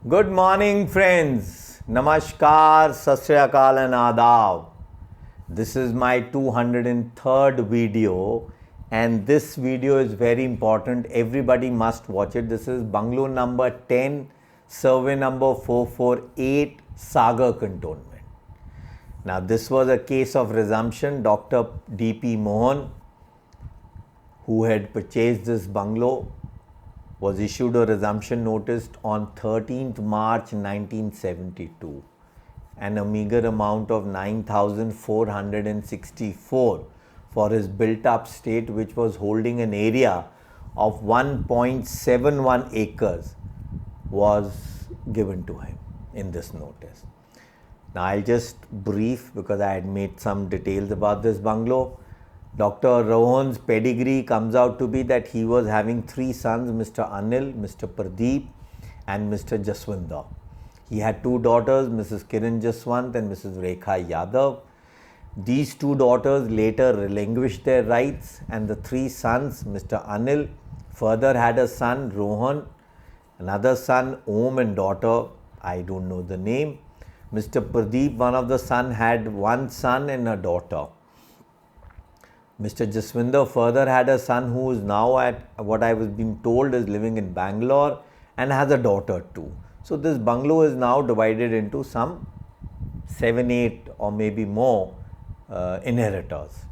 Good morning, friends. Namaskar, Sat Sri Akal and Adab. This is my 203rd video, and this video is very important. Everybody must watch it. This is Bungalow number 10, survey number 448, Sagaour Cantonment. Now, this was a case of resumption. Dr D.P.Rohan, who had purchased this bungalow, was issued a resumption notice on 13th March 1972 and a meager amount of 9,464 for his built-up estate, which was holding an area of 1.71 acres, was given to him in this notice. Now, I'll just brief because I had made some details about this bungalow. Dr. Rohan's pedigree comes out to be that he was having three sons, Mr. Anil, Mr. Pardip and Mr. Jaswant. He had two daughters, Mrs. Kiran Jaswant and Mrs. Rekha Yadav. These two daughters later relinquished their rights, and the three sons, Mr. Anil, further had a son, Rohan, another son, Om, and daughter, I don't know the name. Mr. Pardip, one of the sons, had one son and a daughter. Mr. Jaswant further had a son who is now at what I was being told is living in Banglore and has a daughter too. So this bungalow is now divided into some 7, 8 or maybe more inheritors.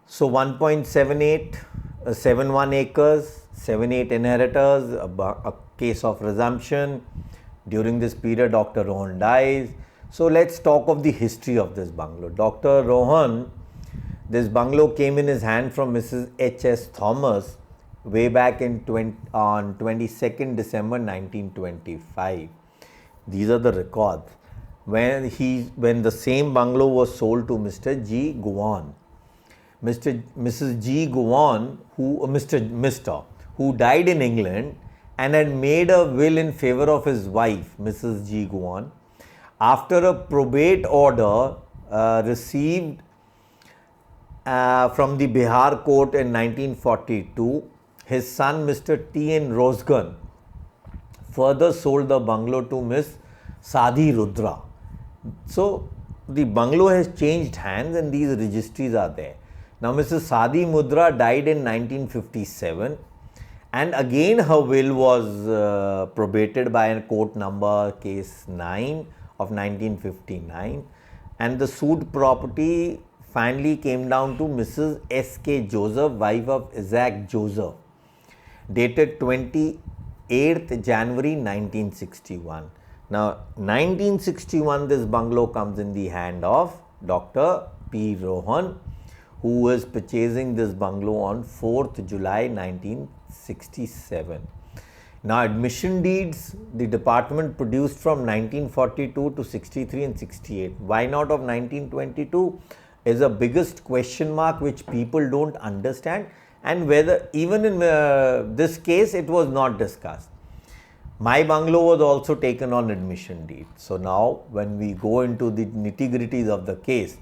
So 1.71 acres, 7, 8 inheritors, a case of resumption. During this period, Dr. Rohan dies. So let's talk of the history of this bungalow. Dr. Rohan, this bungalow came in his hand from Mrs. H.S. Thomas way back on 22nd December 1925. These are the records. When the same bungalow was sold to Mr. G. Gowan. Mrs. G. Gowan, Mr. who died in England and had made a will in favor of his wife, Mrs. G. Gowan, after a probate order received from the Bihar court in 1942, his son Mr. T.N. Rosgan further sold the bungalow to Miss Sadhi Rudra. So the bungalow has changed hands and these registries are there. Now Mrs. Sadhi Mudra died in 1957 and again her will was probated by a court number case 9 of 1959, and the sued property finally came down to Mrs. S.K. Joseph, wife of Isaac Joseph, dated 28th January 1961. Now, 1961, this bungalow comes in the hand of Dr. P. Rohan, who was purchasing this bungalow on 4th July 1967. Now, admission deeds, the department produced from 1942 to 63 and 68. Why not of 1922? Is a biggest question mark which people don't understand, and whether even in this case it was not discussed. My bungalow was also taken on admission deed. So now when we go into the nitty-gritties of the case,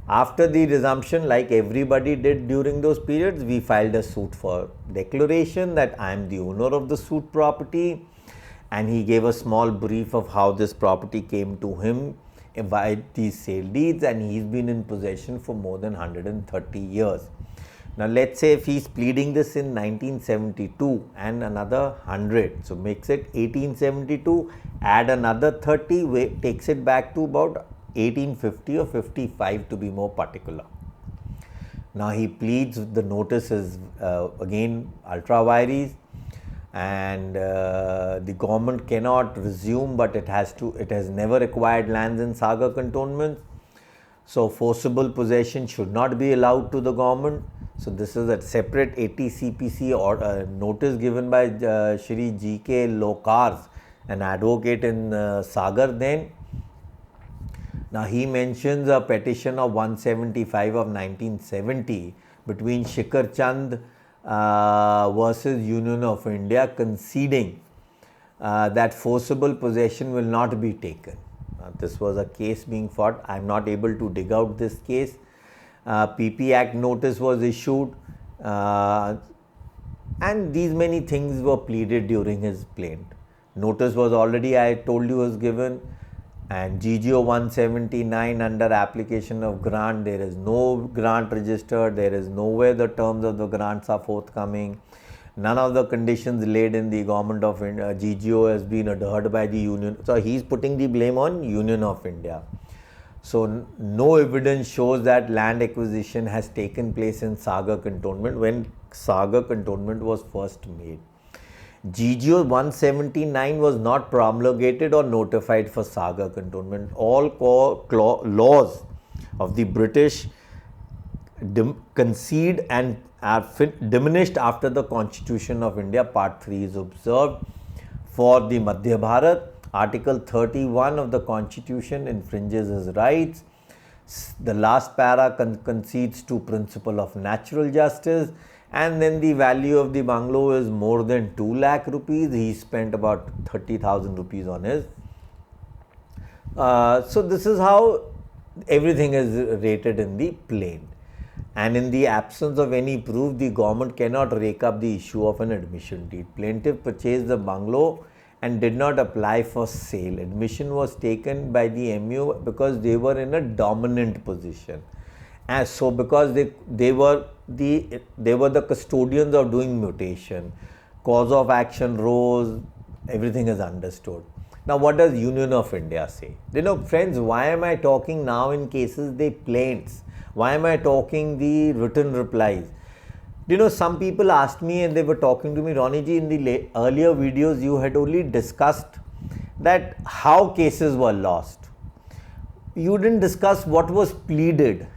after the resumption, like everybody did during those periods, we filed a suit for declaration that I am the owner of the suit property, and he gave a small brief of how this property came to him by these sale deeds, and he's been in possession for more than 130 years. Now let's say if he's pleading this in 1972 and another 100, so makes it 1872, add another 30, takes it back to about 1850 or 55 to be more particular. Now he pleads, the notice is again ultra vires, and the government cannot resume, but it has never acquired lands in Sagaour Cantonment. So forcible possession should not be allowed to the government. So this is a separate ATCPC or notice given by Shri G.K. Lokars, an advocate in Sagar then. Now he mentions a petition of 175 of 1970 between Shikhar Chand versus Union of India, conceding that forcible possession will not be taken. This was a case being fought. I am not able to dig out this case. PP Act notice was issued, and these many things were pleaded during his plaint. Notice was already, I told you, was given. And GGO 179 under application of grant, there is no grant registered, there is nowhere the terms of the grants are forthcoming. None of the conditions laid in the government of India, GGO has been adhered by the union. So he's putting the blame on Union of India. So no evidence shows that land acquisition has taken place in Sagaour Cantonment when Sagaour Cantonment was first made. GGO 179 was not promulgated or notified for Sagaour Cantonment. All laws of the British concede and are diminished after the Constitution of India Part 3 is observed. For the Madhya Bharat, Article 31 of the Constitution infringes his rights. The last para concedes to principle of natural justice. And then the value of the bungalow is more than 2 lakh rupees. He spent about 30,000 rupees on his. So this is how everything is rated in the plaint. And in the absence of any proof, the government cannot rake up the issue of an admission deed. Plaintiff purchased the bungalow and did not apply for sale. Admission was taken by the MU because they were in a dominant position. And so because they were the custodians of doing mutation, cause of action rose, everything is understood. Now what does Union of India say? You know, friends, why am I talking now in cases the plaints? Why am I talking the written replies? You know, some people asked me and they were talking to me, Ronnie ji, in the earlier videos you had only discussed that how cases were lost. You didn't discuss what was pleaded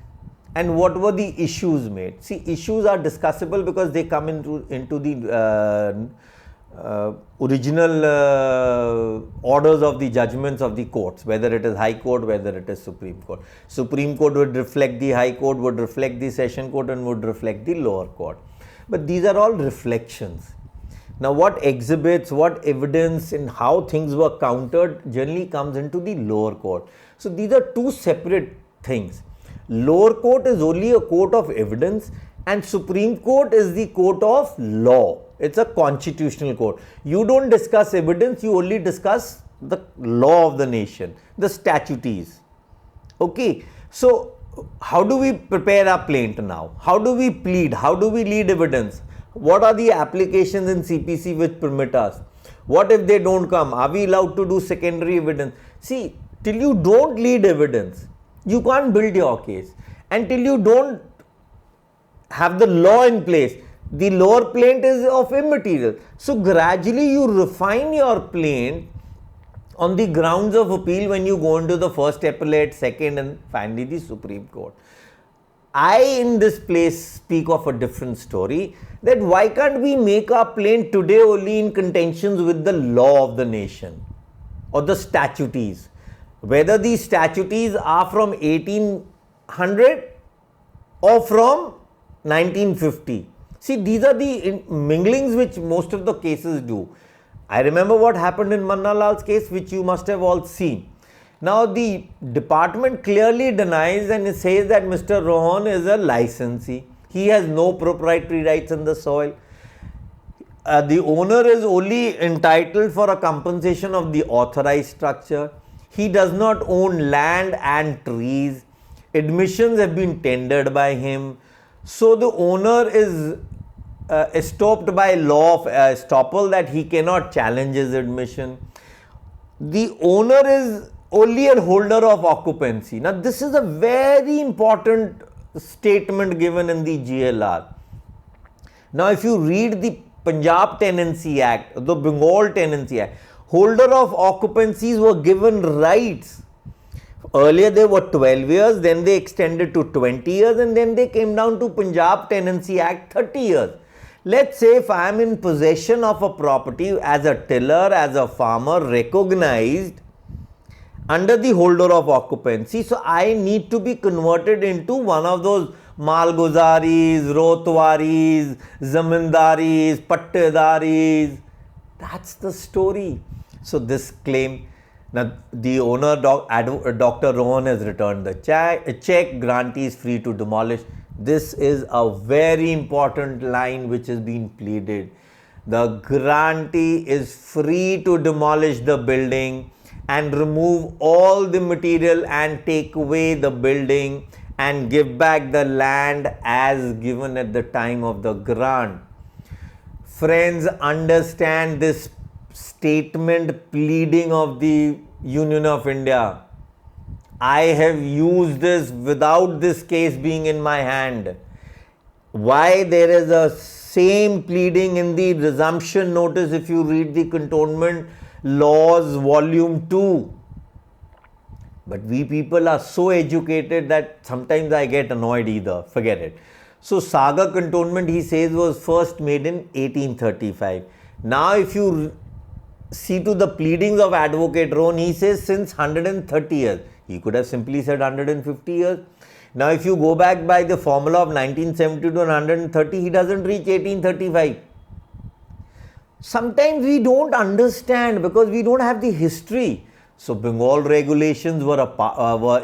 and what were the issues made. See, issues are discussable because they come into the original orders of the judgments of the courts, whether it is High Court, whether it is Supreme Court. Supreme Court would reflect the High Court, would reflect the Session Court and would reflect the lower court. But these are all reflections. Now what exhibits, what evidence and how things were countered generally comes into the lower court. So these are two separate things. Lower court is only a court of evidence and Supreme Court is the court of law. It's a constitutional court. You don't discuss evidence, you only discuss the law of the nation, the statutes. Okay, so how do we prepare our plaint now? How do we plead? How do we lead evidence? What are the applications in CPC which permit us? What if they don't come? Are we allowed to do secondary evidence? See, till you don't lead evidence, you can't build your case. And till you don't have the law in place, the lower plaint is of immaterial. So gradually you refine your plaint on the grounds of appeal when you go into the first appellate, second and finally the Supreme Court. I in this place speak of a different story, that why can't we make our plaint today only in contentions with the law of the nation or the statutes, whether these statutes are from 1800 or from 1950. See, these are the minglings which most of the cases do. I remember what happened in Manna Lal's case, which you must have all seen. Now, the department clearly denies and says that Mr. Rohan is a licensee. He has no proprietary rights in the soil. The owner is only entitled for a compensation of the authorized structure. He does not own land and trees. Admissions have been tendered by him. So the owner is stopped by law of estoppel that he cannot challenge his admission. The owner is only a holder of occupancy. Now this is a very important statement given in the GLR. Now if you read the Punjab Tenancy Act, the Bengal Tenancy Act, holder of occupancies were given rights. Earlier they were 12 years, then they extended to 20 years and then they came down to Punjab Tenancy Act 30 years. Let's say if I am in possession of a property as a tiller, as a farmer, recognized under the holder of occupancy, so I need to be converted into one of those Malguzaris, Rotwaris, Zamindaris, Pattedaris. That's the story. So this claim, now the owner, Dr. Rohan, has returned the check, grantee is free to demolish. This is a very important line which has been pleaded. the grantee is free to demolish the building and remove all the material and take away the building and give back the land as given at the time of the grant. Friends, understand this statement pleading of the Union of India. I have used this without this case being in my hand. Why? There is a same pleading in the resumption notice if you read the Cantonment Laws Volume 2. But we people are so educated that sometimes I get annoyed either. Forget it. So Sagaour Cantonment, he says, was first made in 1835. Now if you see to the pleadings of Advocate Rohan, he says since 130 years. He could have simply said 150 years. Now if you go back by the formula of 1972 and 130, he doesn't reach 1835. Sometimes we don't understand because we don't have the history. So Bengal regulations were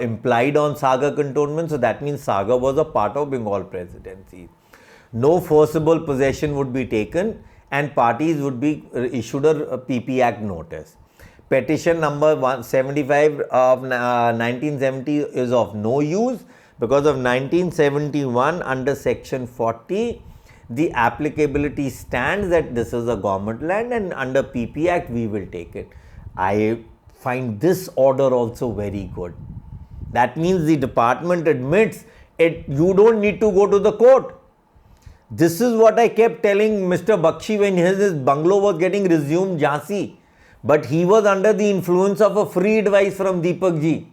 implied on Sagaour Cantonment, so that means Sagaour was a part of Bengal presidency. No forcible possession would be taken and parties would be issued a PP Act notice. Petition number 175 of 1970 is of no use because of 1971 under section 40 the applicability stands that this is a government land and under PP Act we will take it. I find this order also very good. That means the department admits it. You don't need to go to the court. This is what I kept telling Mr. Bakshi when his bungalow was getting resumed Jhansi. But he was under the influence of a free advice from Deepak ji.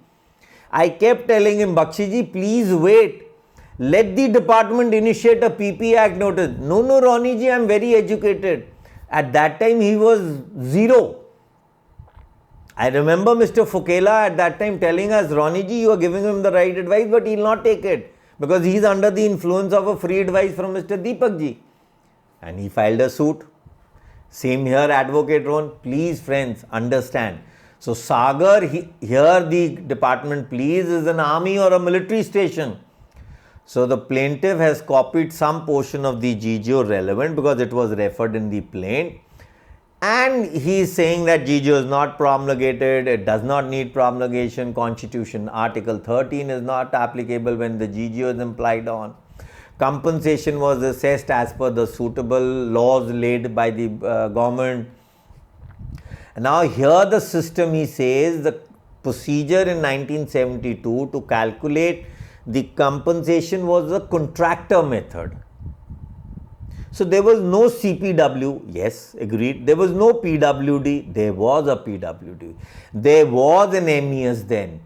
I kept telling him, Bakshi ji, please wait. Let the department initiate a PP Act notice. No, Ronnie ji, I am very educated. At that time, he was zero. I remember Mr. Fukela at that time telling us, Ronnie ji, you are giving him the right advice, but he will not take it because he is under the influence of a free advice from Mr. Deepak ji. And he filed a suit. Same here, Advocate Rohan. Please, friends, understand. So, Sagour, here the department, please, is an army or a military station. So, the plaintiff has copied some portion of the GGO relevant because it was referred in the plaint. And he is saying that GGO is not promulgated, it does not need promulgation, Constitution Article 13 is not applicable when the GGO is implied on. Compensation was assessed as per the suitable laws laid by the government. Now here the system, he says, the procedure in 1972 to calculate the compensation was the contractor method. So there was no CPW, yes, agreed. There was no PWD, there was a PWD. There was an MES then.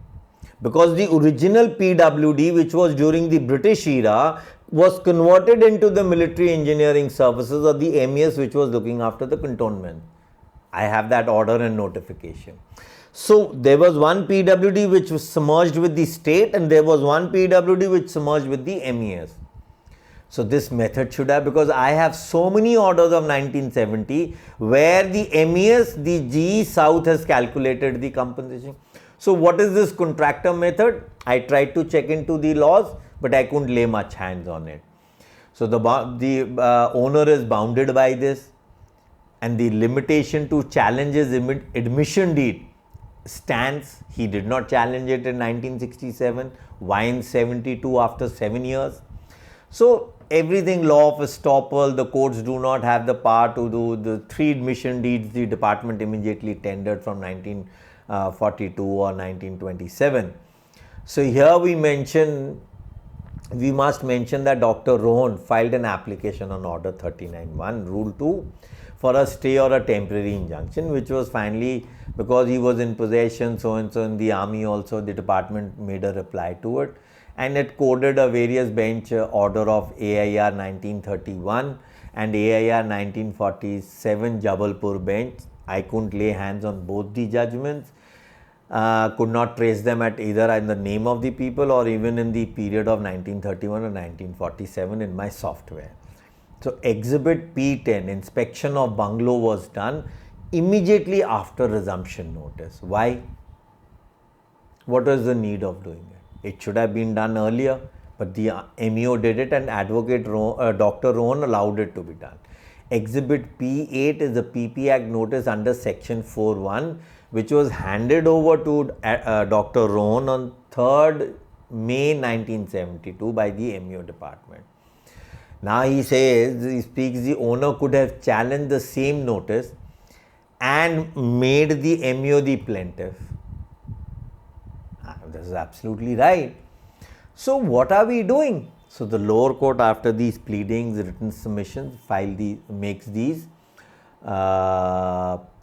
Because the original PWD, which was during the British era, was converted into the military engineering services or the MES, which was looking after the cantonment. I have that order and notification. So there was one PWD which was submerged with the state and there was one PWD which submerged with the MES. So this method should have, because I have so many orders of 1970 where the MES, the GE South has calculated the compensation. So what is this contractor method? I tried to check into the laws, but I couldn't lay much hands on it. So the owner is bounded by this, and the limitation to challenge his admission deed stands. He did not challenge it in 1967. Why in 72 after 7 years? So everything law of estoppel, the courts do not have the power to do the 3 admission deeds the department immediately tendered from 1942 or 1927. So here we must mention that Dr. Rohan filed an application on Order 39(1), Rule 2 for a stay or a temporary injunction, which was finally, because he was in possession, so and so in the army also, the department made a reply to it. And it coded a various bench order of AIR 1931 and AIR 1947 Jabalpur bench. I couldn't lay hands on both the judgments. Could not trace them at either in the name of the people or even in the period of 1931 or 1947 in my software. So Exhibit P10, inspection of Bungalow, was done immediately after resumption notice. Why? What was the need of doing it? It should have been done earlier, but the MEO did it and Advocate Dr. Rohan allowed it to be done. Exhibit P8 is the PP Act notice under section 4.1, which was handed over to Dr. Rohan on 3rd May 1972 by the MO department. Now he says, he speaks, the owner could have challenged the same notice and made the MO the plaintiff. This is absolutely right. So what are we doing? So the lower court, after these pleadings, written submissions, makes these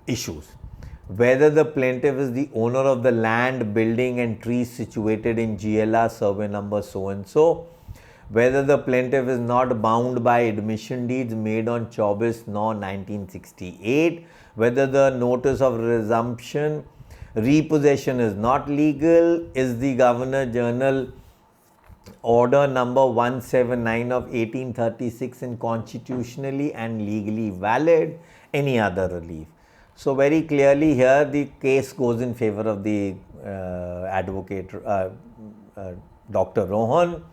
issues. Whether the plaintiff is the owner of the land, building and trees situated in GLR survey number so and so, whether the plaintiff is not bound by admission deeds made on 24 No 1968, whether the notice of resumption, repossession is not legal, is the Governor General Order number 179 of 1836 and constitutionally and legally valid, any other relief. So very clearly here the case goes in favor of the advocate Dr. Rohan.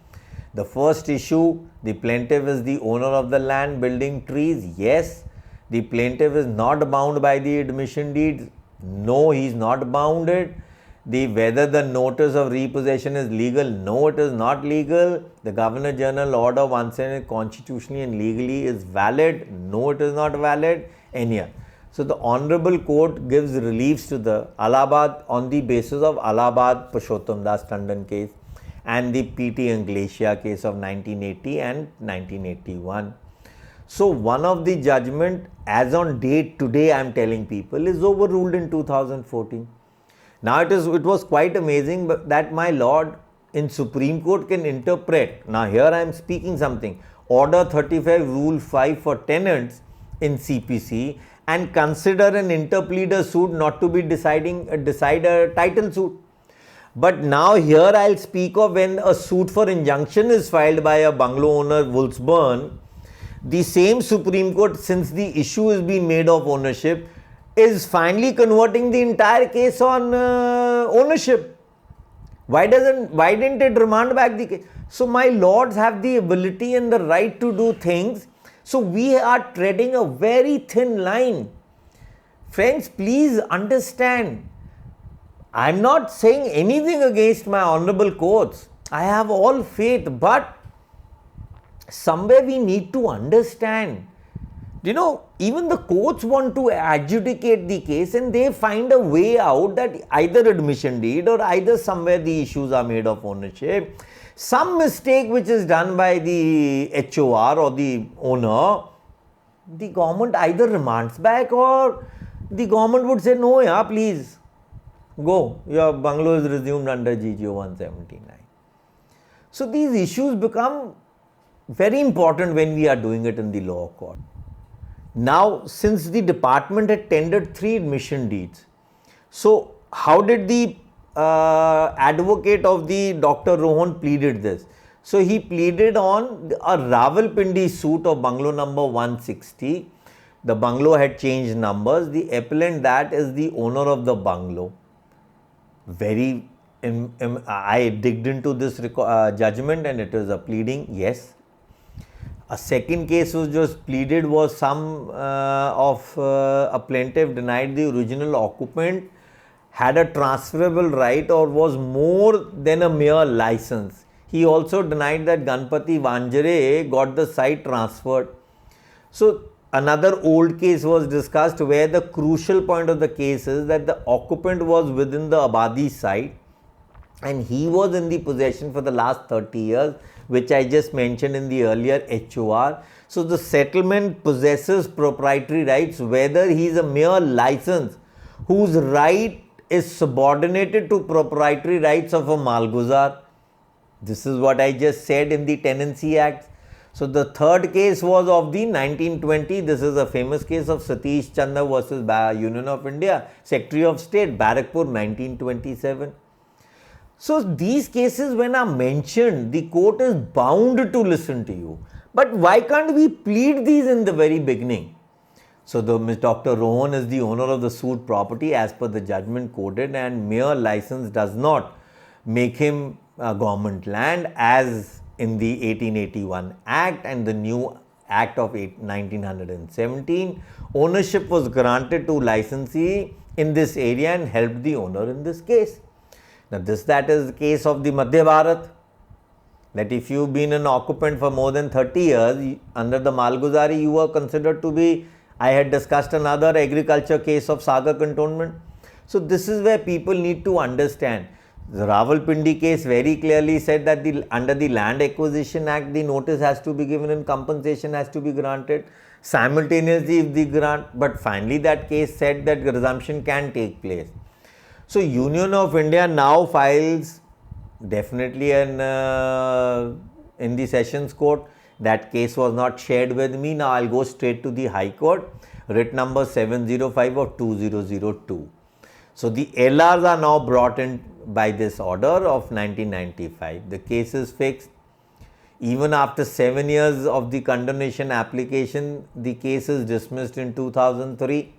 The first issue, the plaintiff is the owner of the land, building, trees. Yes. The plaintiff is not bound by the admission deeds. No, he is not bounded. Whether the notice of repossession is legal, no, it is not legal. The Governor General Order 179 constitutionally and legally is valid, no, it is not valid. Any other. So the Honorable Court gives reliefs to the Allahabad on the basis of Allahabad Purushottam Das Tandon case and the PT Anglesia case of 1980 and 1981. So one of the judgment as on date today, I am telling people, is overruled in 2014. Now it was quite amazing that my lord in Supreme Court can interpret. Now here I am speaking something. Order 35 Rule 5 for tenants in CPC and consider an interpleader suit not to be decide a title suit. But now here I will speak of when a suit for injunction is filed by a bungalow owner, Woolsburn, the same Supreme Court, since the issue is being made of ownership, is finally converting the entire case on ownership. Why didn't it remand back the case? So my lords have the ability and the right to do things. So we are treading a very thin line. Friends, please understand. I am not saying anything against my honorable courts. I have all faith, but somewhere we need to understand. You know, even the courts want to adjudicate the case and they find a way out that either admission deed or either somewhere the issues are made of ownership. Some mistake which is done by the HOR or the owner, the government either remands back or the government would say, no, yeah, please go. Your bungalow is resumed under GGO 179. So these issues become very important when we are doing it in the lower court. Now, since the department had tendered 3 admission deeds, so how did the advocate of the Dr. Rohan pleaded this? So he pleaded on a Rawalpindi suit of bungalow number 160. The bungalow had changed numbers. The appellant, that is the owner of the bungalow. I digged into this judgment and it is a pleading, yes. A second case was just pleaded was some a plaintiff denied the original occupant had a transferable right or was more than a mere license. He also denied that Ganpati Vanjare got the site transferred. So another old case was discussed where the crucial point of the case is that the occupant was within the Abadi site and he was in the possession for the last 30 years, which I just mentioned in the earlier HOR. So the settlement possesses proprietary rights, whether he is a mere license whose right is subordinated to proprietary rights of a Malguzar. This is what I just said in the Tenancy Act. So the third case was of the 1920. This is a famous case of Satish Chandra versus Union of India, Secretary of State, Barrackpur, 1927. So these cases when are mentioned, the court is bound to listen to you. But why can't we plead these in the very beginning? So Dr. Rohan is the owner of the suit property as per the judgment quoted, and mere license does not make him government land as in the 1881 Act and the new Act of 1917. Ownership was granted to licensee in this area and helped the owner in this case. Now that is the case of the Madhya Bharat, that if you've been an occupant for more than 30 years, under the Malguzari, you were considered to be, I had discussed another agriculture case of Sagaour Cantonment. So this is where people need to understand. The Rawalpindi case very clearly said that under the Land Acquisition Act, the notice has to be given and compensation has to be granted simultaneously if the grant, but finally that case said that resumption can take place. So Union of India now files definitely in the Sessions Court. That case was not shared with me. Now I'll go straight to the High Court, writ number 705 of 2002. So the LRs are now brought in by this order of 1995. The case is fixed. Even after 7 years of the condemnation application, the case is dismissed in 2003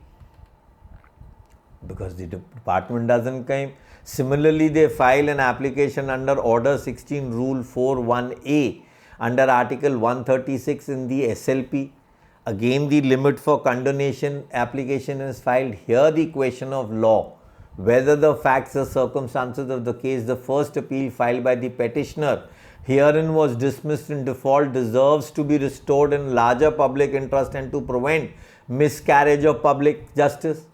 because the department doesn't come. Similarly, they file an application under Order 16 Rule 41A under Article 136 in the SLP. Again, the limit for condemnation application is filed. Here the question of law, whether the facts or circumstances of the case, the first appeal filed by the petitioner herein was dismissed in default, deserves to be restored in larger public interest and to prevent miscarriage of public justice.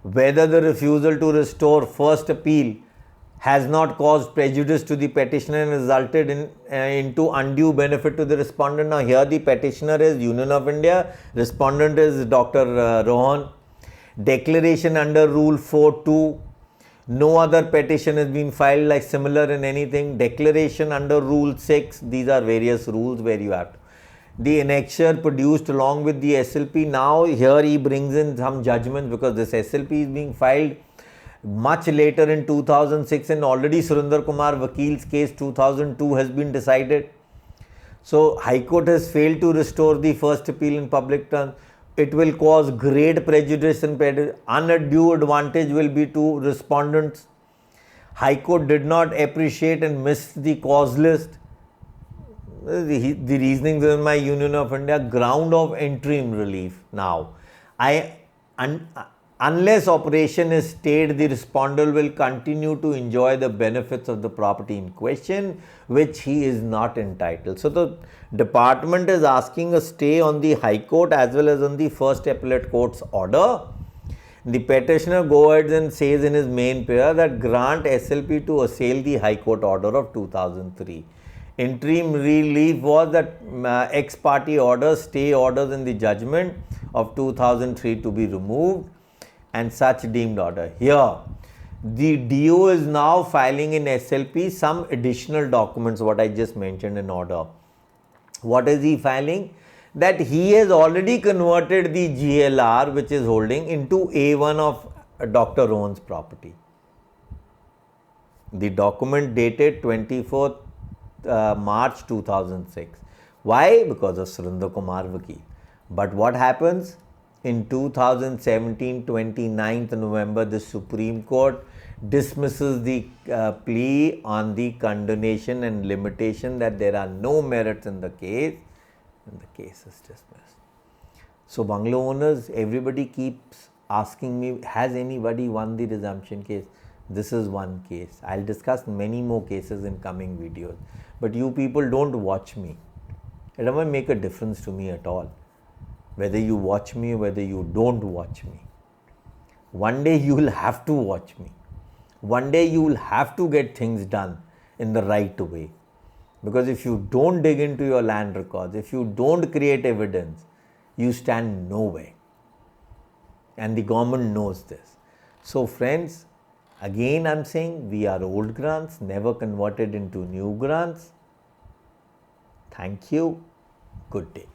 Whether the refusal to restore first appeal has not caused prejudice to the petitioner and resulted into undue benefit to the respondent. Now here the petitioner is Union of India, respondent is Dr. Rohan. Declaration under Rule 4.2. No other petition has been filed like similar in anything. Declaration under Rule 6. These are various rules where you have to. The annexure produced along with the SLP. Now here he brings in some judgments because this SLP is being filed much later in 2006 and already Surinder Kumar Vakil's case 2002 has been decided. So High Court has failed to restore the first appeal in public terms. It will cause great prejudice and undue advantage will be to respondents. High Court did not appreciate and missed the cause list. The reasonings in my Union of India, ground of interim relief. Now, unless operation is stayed, the respondent will continue to enjoy the benefits of the property in question, which he is not entitled. So the department is asking a stay on the High Court as well as on the First Appellate Court's order. The petitioner goes ahead and says in his main prayer that grant SLP to assail the High Court order of 2003. Interim relief was that ex parte orders, stay orders in the judgment of 2003 to be removed and such deemed order. Here, the DO is now filing in SLP some additional documents, what I just mentioned in order. What is he filing? That he has already converted the GLR, which is holding, into A1 of Dr. Rohan's property. The document dated 24th March 2006. Why? Because of Surinder Kumar Vakil. But what happens? In 2017, 29th November, the Supreme Court dismisses the plea on the condemnation and limitation that there are no merits in the case, and the case is dismissed. So bungalow owners, everybody keeps asking me, has anybody won the resumption case? This is one case. I'll discuss many more cases in coming videos. But you people don't watch me. It doesn't make a difference to me at all. Whether you watch me, whether you don't watch me. One day you will have to watch me. One day you will have to get things done in the right way. Because if you don't dig into your land records, if you don't create evidence, you stand nowhere. And the government knows this. So friends, again I'm saying we are old grants, never converted into new grants. Thank you. Good day.